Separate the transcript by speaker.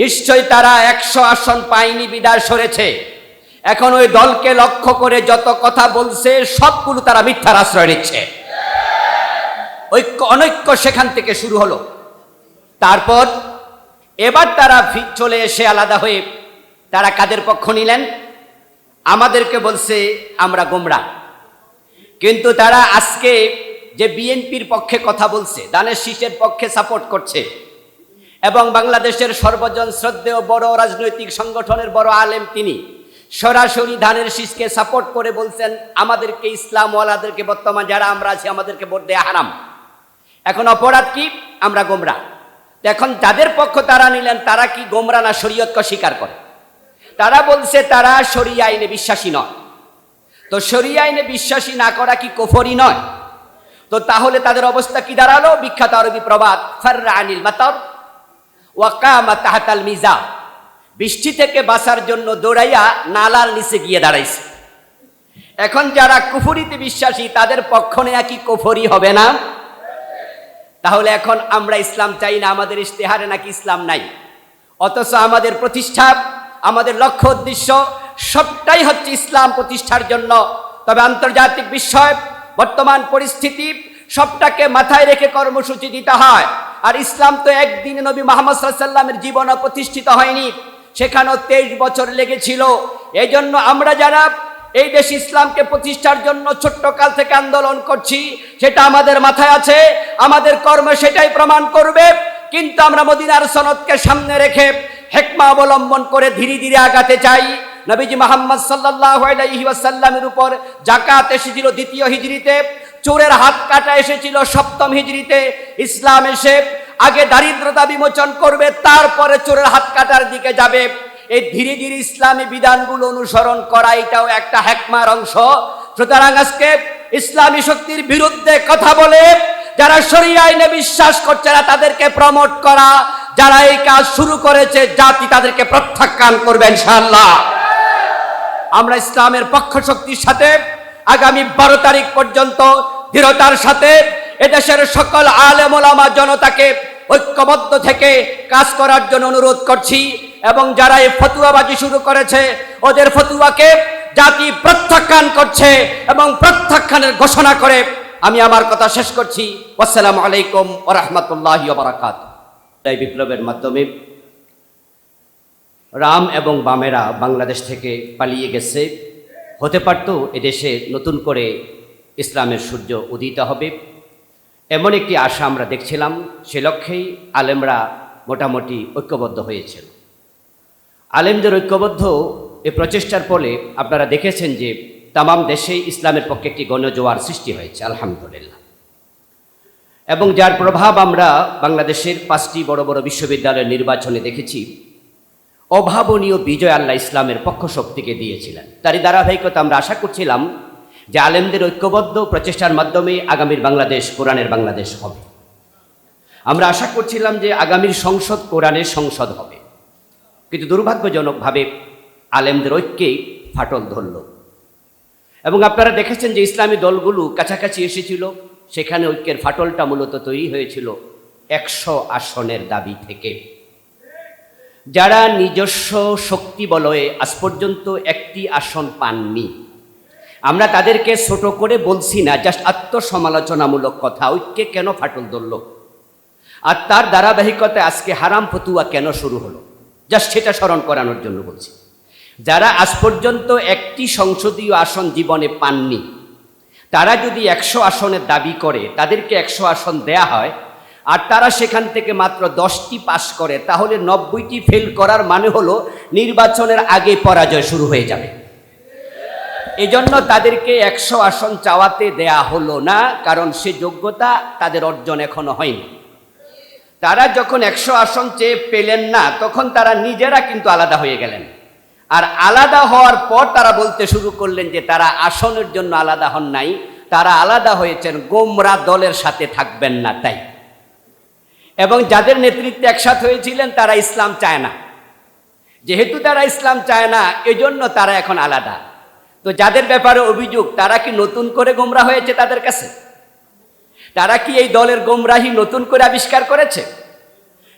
Speaker 1: নিশ্চয় তারা 100 আসন পায়নি বিদায় সরেছে। এখন ওই দলকে লক্ষ্য করে যত কথা বলছে সবগুলো তারা মিথ্যার আশ্রয় নিচ্ছে। ঐক্য অনৈক্য সেখান থেকে শুরু হলো। তারপর এবার তারা চলে এসে আলাদা হয়ে তারা কাদের পক্ষ নিলেন? আমাদেরকে বলছে আমরা গোমরা। কিন্তু তারা আজকে যে বিএনপির পক্ষে কথা বলছে, ধানের শীষের পক্ষে সাপোর্ট করছে এবং বাংলাদেশের সর্বজন শ্রদ্ধেয় বড় রাজনৈতিক সংগঠনের বড় আলেম, তিনি সরাসরি ধানের শীষকে সাপোর্ট করে বলছেন আমাদেরকে, ইসলামওয়ালাদেরকে, বর্তমান যারা আমরা আছি আমাদেরকে ভোট দেয়া হারাম। এখন অপরাধ কি? আমরা গোমরা। এখন যাদের পক্ষ তারা নিলেন তারা কি গোমরা না শরীয়তকে স্বীকার করে? তারা বলছে তারা শরিয়া আইনে বিশ্বাসী নয়। তো শরিয়া আইনে বিশ্বাসী না করা কি কুফরি নয়? তো তাহলে তাদের অবস্থা কি দাঁড়ালো? বিখ্যাত আরবি প্রবাদ ফাররা আনিল মাতার ওয়া কামা তাহতাল মিজাব, বৃষ্টি থেকে বাঁচার জন্য দৌড়াইয়া নালার নিচে গিয়ে দাঁড়াইছে। এখন যারা কুফরিতে বিশ্বাসী তাদের পক্ষ নেয়া কি কুফরি হবে না? তাহলে এখন আমরা ইসলাম চাই না, আমাদের ইশতেহারে নাকি ইসলাম নাই, অথচ আমাদের প্রতিষ্ঠা, আমাদের লক্ষ্য উদ্দেশ্য সবটাই হচ্ছে ইসলাম প্রতিষ্ঠার জন্য। তবে আন্তর্জাতিক বিষয়, বর্তমান পরিস্থিতি সবটাকে মাথায় রেখে কর্মসূচি দিতে হয়। আর ইসলাম তো একদিনে নবী মুহাম্মদ সাল্লাল্লাহু আলাইহি ওয়াসাল্লামের জীবনে প্রতিষ্ঠিত হয়নি, সেখানেও 23 বছর লেগেছিল। এই জন্য আমরা যারা এই দেশ ইসলামকে প্রতিষ্ঠার জন্য ছোট্টকাল থেকে আন্দোলন করছি, সেটা আমাদের মাথায় আছে, আমাদের কর্ম সেটাই প্রমাণ করবে। কিন্তু আমরা মদিনার সনদকে সামনে রেখে হিকমা অবলম্বন করে ধীরে ধীরে আগাতে চাই। নবীজি মুহাম্মদ সাল্লাল্লাহু আলাইহি ওয়াসাল্লামের উপর যাকাত এসেছিল 2য় হিজরিতে, চোরের হাত কাটা এসেছিল 7ম হিজরিতে। ইসলাম এসে আগে দারিদ্রতা বিমোচন করবে, তারপরে চোরের হাত কাটার দিকে যাবে। এই ধীরে ধীরে ইসলামী বিধানগুলো অনুসরণ করা, এটাও একটা হিকমার অংশ। সুতরাং আজকে ইসলামী শক্তির বিরুদ্ধে কথা বলে যারা শরিয়া আইনে বিশ্বাস করছে না তাদেরকে প্রমোট করা, যারা এই কাজ শুরু করেছে জাতি তাদেরকে প্রত্যাখ্যান করবে ইনশাআল্লাহ। আমরা ইসলামের পক্ষ শক্তির সাথে আগামী 12 তারিখ পর্যন্ত দৃঢ়তার সাথে এদেশের সকল আলেম ওলামা জনতাকে ঐক্যবদ্ধ থেকে কাজ করার জন্য অনুরোধ করছি। এবং যারা এই ফতুয়াবাজি শুরু করেছে ওদের ফতুয়াকে জাতি প্রত্যাখ্যান করছে এবং প্রত্যাখ্যানের ঘোষণা করে আমি আমার কথা শেষ করছি। আসসালামু আলাইকুম ওয়া রাহমাতুল্লাহি ওয়া বারাকাতুহু। এই বিপ্লবের মাধ্যমে রাম এবং বামেরা বাংলাদেশ থেকে পালিয়ে গেছে। হতে পারত এদেশে নতুন করে ইসলামের সূর্য উদিত হবে, এমন একটি আশা আমরা দেখছিলাম। সে লক্ষ্যেই আলেমরা মোটামুটি ঐক্যবদ্ধ হয়েছিল। আলেমদের ঐক্যবদ্ধ এই প্রচেষ্টার ফলে আপনারা দেখেছেন যে তামাম দেশে ইসলামের পক্ষে একটি গণজোয়ার সৃষ্টি হয়েছে আলহামদুলিল্লাহ। এবং যার প্রভাব আমরা বাংলাদেশের 5টি বড় বড় বিশ্ববিদ্যালয়ের নির্বাচনে দেখেছি। অভাবনীয় বিজয় আল্লাহ ইসলামের পক্ষ শক্তিকে দিয়েছিলেন। তারই ধারাবাহিকতা আমরা আশা করছিলাম যে আলেমদের ঐক্যবদ্ধ প্রচেষ্টার মাধ্যমে আগামীর বাংলাদেশ কোরআনের বাংলাদেশ হবে। আমরা আশা করছিলাম যে আগামীর সংসদ কোরআনের সংসদ হবে। কিন্তু দুর্ভাগ্যজনকভাবে আলেমদের ঐক্যেই ফাটল ধরল। এবং আপনারা দেখেছেন যে ইসলামী দলগুলো কাছাকাছি এসেছিল, সেখানে ঐক্যের ফাটলটা মূলত তৈরি হয়েছিল 100 আসনের দাবি থেকে। যারা নিজস্ব শক্তি বলয়ে আজ পর্যন্ত একটি আসন পাননি, আমরা তাদেরকে ছোট করে বলছি না, জাস্ট আত্মসমালোচনামূলক কথা। ঐক্যে কেন ফাটল ধরল আর তার ধারাবাহিকতায় আজকে হারাম ফতুয়া কেন শুরু হলো, জাস্ট সেটা স্মরণ করানোর জন্য বলছি। যারা আজ পর্যন্ত একটি সংসদীয় আসন জীবনে পাননি, তারা যদি 100 আসনের দাবি করে, তাদেরকে 100 আসন দেয়া হয় আর তারা সেখান থেকে মাত্র 10টি পাস করে, তাহলে 90টি ফেল করার মানে হলো নির্বাচনের আগে পরাজয় শুরু হয়ে যাবে। এজন্য তাদেরকে 100 আসন চাওয়াতে দেয়া হলো না, কারণ সে যোগ্যতা তাদের অর্জন এখনো হয়নি। তারা যখন 100 আসন চেয়ে পেলেন না, তখন তারা নিজেরা কিন্তু আলাদা হয়ে গেলেন। আর আলাদা হওয়ার পর তারা বলতে শুরু করলেন যে তারা আসনের জন্য আলাদা হন নাই, তারা আলাদা হয়েছেন গোমরা দলের সাথে থাকবেন না তাই। এবং যাদের নেতৃত্বে একসাথে হয়েছিলেন তারা ইসলাম চায় না। যেহেতু তারা ইসলাম চায় না, এজন্য তারা এখন আলাদা। তো যাদের ব্যাপারে অভিযোগ, তারা কি নতুন করে গোমরা হয়েছে তাদের কাছে? তারা কি এই দলের গোমরাহি নতুন করে আবিষ্কার করেছে?